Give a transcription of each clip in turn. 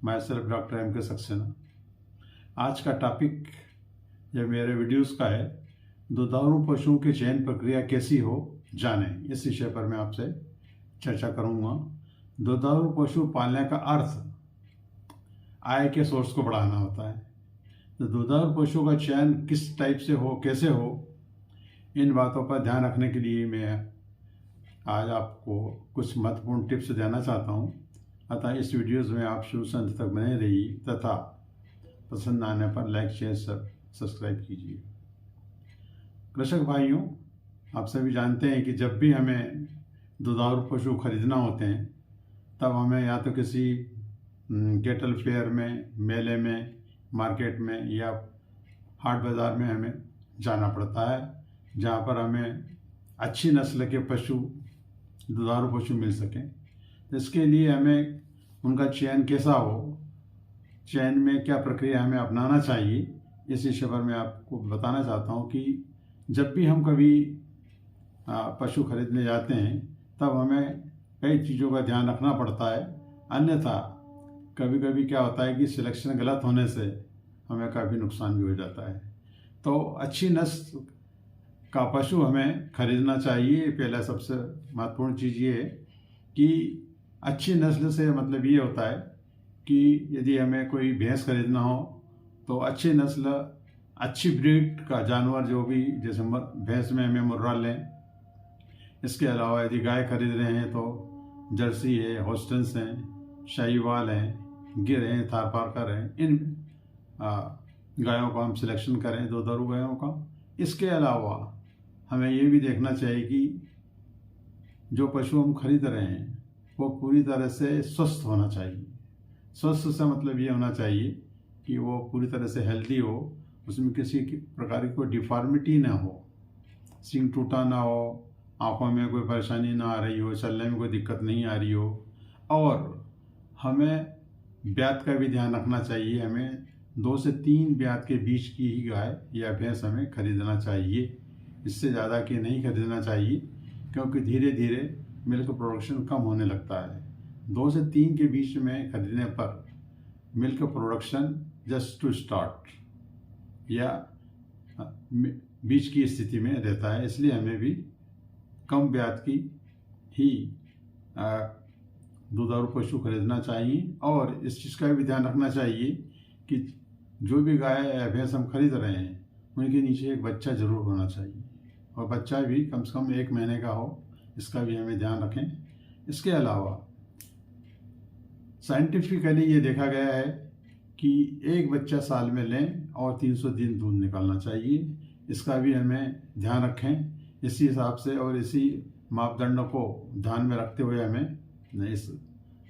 My self doctor M के सक्सेना। आज का टॉपिक जो मेरे वीडियोस का है, दुधारू पशुओं की चयन प्रक्रिया कैसी हो जाने, इस विषय पर मैं आपसे चर्चा करूंगा। दुधारू पशु पालने का अर्थ आय के सोर्स को बढ़ाना होता है। तो दुधारू पशुओं का चयन किस टाइप से हो, कैसे हो, इन बातों पर ध्यान रखने के लिए मैं आज आपको कुछ महत्वपूर्ण टिप्स देना चाहता हूं। अतः इस वीडियोस में आप शुरू से अंत तक बने रहिए तथा पसंद आने पर लाइक, शेयर, सब्सक्राइब कीजिए। कृषक भाइयों, आप सभी जानते हैं कि जब भी हमें दुधारू पशु खरीदना होते हैं तब हमें या तो किसी कैटल फेयर में, मेले में, मार्केट में या हाट बाज़ार में हमें जाना पड़ता है, जहाँ पर हमें अच्छी नस्ल के पशु, दुधारू पशु मिल सकें। तो इसके लिए हमें उनका चयन कैसा हो, चयन में क्या प्रक्रिया हमें अपनाना चाहिए, इस विषय पर मैं आपको बताना चाहता हूँ कि जब भी हम कभी पशु खरीदने जाते हैं तब हमें कई चीज़ों का ध्यान रखना पड़ता है। अन्यथा कभी कभी क्या होता है कि सिलेक्शन गलत होने से हमें काफ़ी नुकसान भी हो जाता है। तो अच्छी नस्ल का पशु हमें खरीदना चाहिए। पहला सबसे महत्वपूर्ण चीज़ ये है कि अच्छी नस्ल से मतलब ये होता है कि यदि हमें कोई भैंस खरीदना हो तो अच्छी नस्ल, अच्छी ब्रीड का जानवर, जो भी, जैसे भैंस में हमें मुर्रा लें। इसके अलावा यदि गाय खरीद रहे हैं तो जर्सी है, होस्टन्स हैं, शाहीवाल हैं, गिर हैं, थारपारकर हैं, इन गायों का हम सिलेक्शन करें, दुधारू गायों का। इसके अलावा हमें ये भी देखना चाहिए कि जो पशु हम खरीद रहे हैं वो पूरी तरह से स्वस्थ होना चाहिए। स्वस्थ से मतलब ये होना चाहिए कि वो पूरी तरह से हेल्दी हो, उसमें किसी प्रकार की कोई डिफॉर्मिटी ना हो, सींग टूटा ना हो, आँखों में कोई परेशानी ना आ रही हो, चलने में कोई दिक्कत नहीं आ रही हो। और हमें ब्यात का भी ध्यान रखना चाहिए। हमें 2 से 3 ब्यात के बीच की ही गाय या भैंस हमें खरीदना चाहिए। इससे ज़्यादा की नहीं खरीदना चाहिए, क्योंकि धीरे धीरे मिल्क प्रोडक्शन कम होने लगता है। 2 से 3 के बीच में खरीदने पर milk production just to start या बीच की स्थिति में रहता है। इसलिए हमें भी कम ब्यात की ही दुधारू पशु खरीदना चाहिए। और इस चीज़ का भी ध्यान रखना चाहिए कि जो भी गाय या भैंस हम खरीद रहे हैं उनके नीचे एक बच्चा जरूर होना चाहिए, और बच्चा भी कम से कम 1 महीने का हो, इसका भी हमें ध्यान रखें। इसके अलावा साइंटिफिकली ये देखा गया है कि एक बच्चा साल में लें और 300 दिन दूध निकालना चाहिए। इसका भी हमें ध्यान रखें। इसी हिसाब से और इसी मापदंडों को ध्यान में रखते हुए हमें इस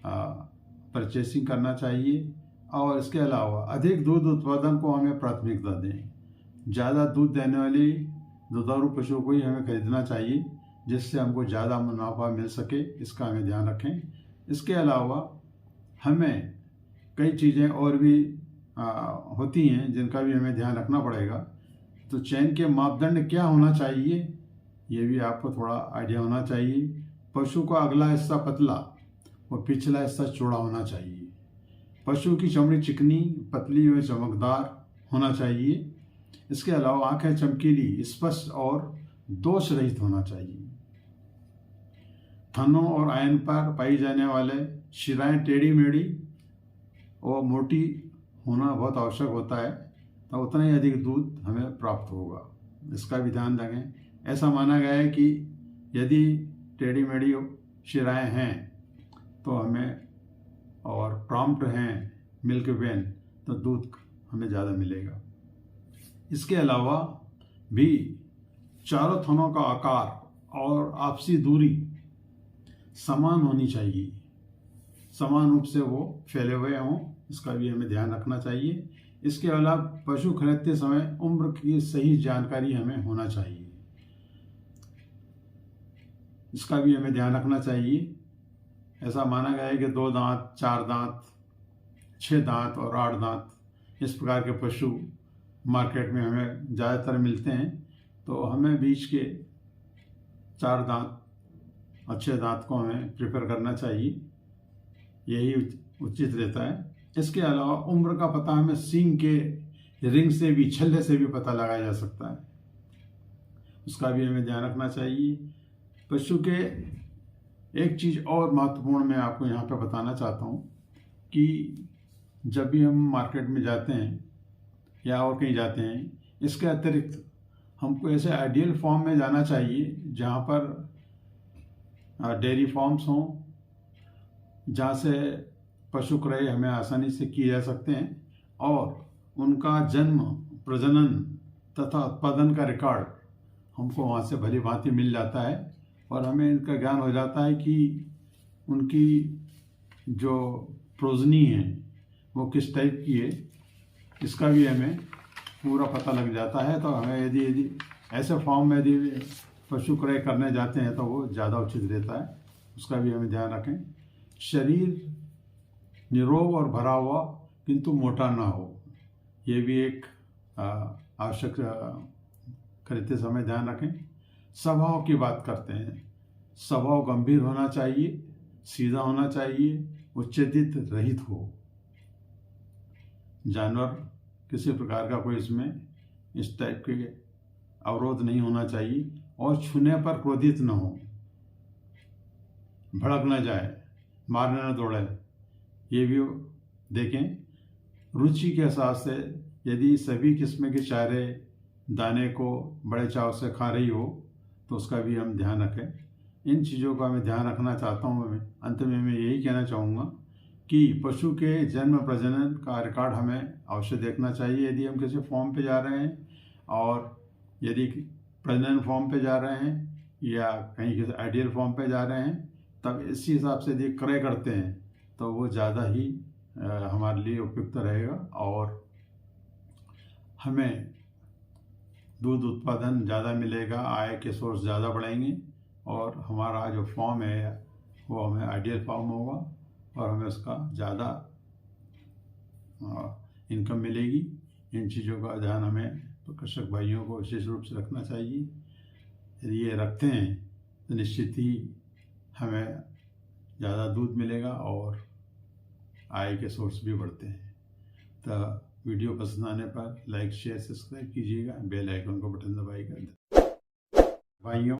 परचेसिंग करना चाहिए। और इसके अलावा अधिक दूध उत्पादन को हमें प्राथमिकता दें। ज़्यादा दूध देने वाली दुधारू पशुओं को ही हमें खरीदना चाहिए, जिससे हमको ज़्यादा मुनाफा मिल सके। इसका हमें ध्यान रखें। इसके अलावा हमें कई चीज़ें और भी होती हैं जिनका भी हमें ध्यान रखना पड़ेगा। तो चयन के मापदंड क्या होना चाहिए, ये भी आपको थोड़ा आइडिया होना चाहिए। पशु का अगला हिस्सा पतला और पिछला हिस्सा चौड़ा होना चाहिए। पशु की चमड़ी चिकनी, पतली व चमकदार होना चाहिए। इसके अलावा आंखें चमकीली, स्पष्ट और दोष रहित होना चाहिए। थनों और आयन पर पाई जाने वाले शिराएं टेढ़ी मेढ़ी और मोटी होना बहुत आवश्यक होता है, तो उतना ही अधिक दूध हमें प्राप्त होगा। इसका भी ध्यान रखें। ऐसा माना गया है कि यदि टेढ़ी मेढ़ी शिराएं हैं तो हमें, और प्रॉम्प्ट हैं, मिल्क वेन, तो दूध हमें ज़्यादा मिलेगा। इसके अलावा भी चारों थनों का आकार और आपसी दूरी समान होनी चाहिए, समान रूप से वो फैले हुए हों, इसका भी हमें ध्यान रखना चाहिए। इसके अलावा पशु खरीदते समय उम्र की सही जानकारी हमें होना चाहिए, इसका भी हमें ध्यान रखना चाहिए। ऐसा माना गया है कि 2 दांत, 4 दांत, 6 दांत और 8 दांत, इस प्रकार के पशु मार्केट में हमें ज़्यादातर मिलते हैं। तो हमें बीच के 4 दांत और 6 दांत को हमें प्रेफर करना चाहिए, यही उचित रहता है। इसके अलावा उम्र का पता हमें सींग के रिंग से भी, छल्ले से भी पता लगाया जा सकता है, उसका भी हमें ध्यान रखना चाहिए। पशु के एक चीज़ और महत्वपूर्ण मैं आपको यहाँ पे बताना चाहता हूँ कि जब भी हम मार्केट में जाते हैं या और कहीं जाते हैं, इसके अतिरिक्त हमको ऐसे आइडियल फॉर्म में जाना चाहिए जहाँ पर डेयरी फार्म्स हों, जहाँ से पशु क्रय हमें आसानी से किए जा सकते हैं और उनका जन्म, प्रजनन तथा उत्पादन का रिकॉर्ड हमको वहाँ से भली भांति मिल जाता है और हमें इनका ज्ञान हो जाता है कि उनकी जो प्रोजनी है वो किस टाइप की है, इसका भी हमें पूरा पता लग जाता है। तो हमें यदि ऐसे फॉर्म में यदि पशु क्रय करने जाते हैं तो वो ज़्यादा उचित रहता है, उसका भी हमें ध्यान रखें। शरीर निरोग और भरा हुआ किंतु मोटा ना हो, ये भी एक आवश्यक करते समय ध्यान रखें। स्वभाव की बात करते हैं, स्वभाव गंभीर होना चाहिए, सीधा होना चाहिए, उच्चेदित रहित हो। जानवर किसी प्रकार का कोई इसमें इस टाइप के अवरोध नहीं होना चाहिए और छूने पर क्रोधित न हो, भड़क न जाए, मारने न दौड़े, ये भी देखें। रुचि के हिसाब से यदि सभी किस्म के चारे दाने को बड़े चाव से खा रही हो तो उसका भी हम ध्यान रखें। इन चीज़ों का मैं ध्यान रखना चाहता हूँ। मैं अंत में मैं यही कहना चाहूँगा कि पशु के जन्म प्रजनन का रिकॉर्ड हमें अवश्य देखना चाहिए यदि हम किसी फॉर्म पे जा रहे हैं, और यदि प्रजनन फॉर्म पे जा रहे हैं या कहीं किसी आइडियल फॉर्म पे जा रहे हैं, तब इसी हिसाब से यदि क्रय करते हैं तो वो ज़्यादा ही हमारे लिए उपयुक्त रहेगा और हमें दूध उत्पादन ज़्यादा मिलेगा, आय के सोर्स ज़्यादा बढ़ेंगे और हमारा जो फॉर्म है वो हमें आइडियल फॉर्म होगा और हमें उसका ज़्यादा इनकम मिलेगी। इन चीज़ों का ध्यान हमें कृषक भाइयों को विशेष रूप से रखना चाहिए। यदि ये रखते हैं तो निश्चित ही हमें ज़्यादा दूध मिलेगा और आय के सोर्स भी बढ़ते हैं। तो वीडियो पसंद आने पर लाइक, शेयर, सब्सक्राइब कीजिएगा, बेल आइकन को बटन दबाइएगा। भाइयों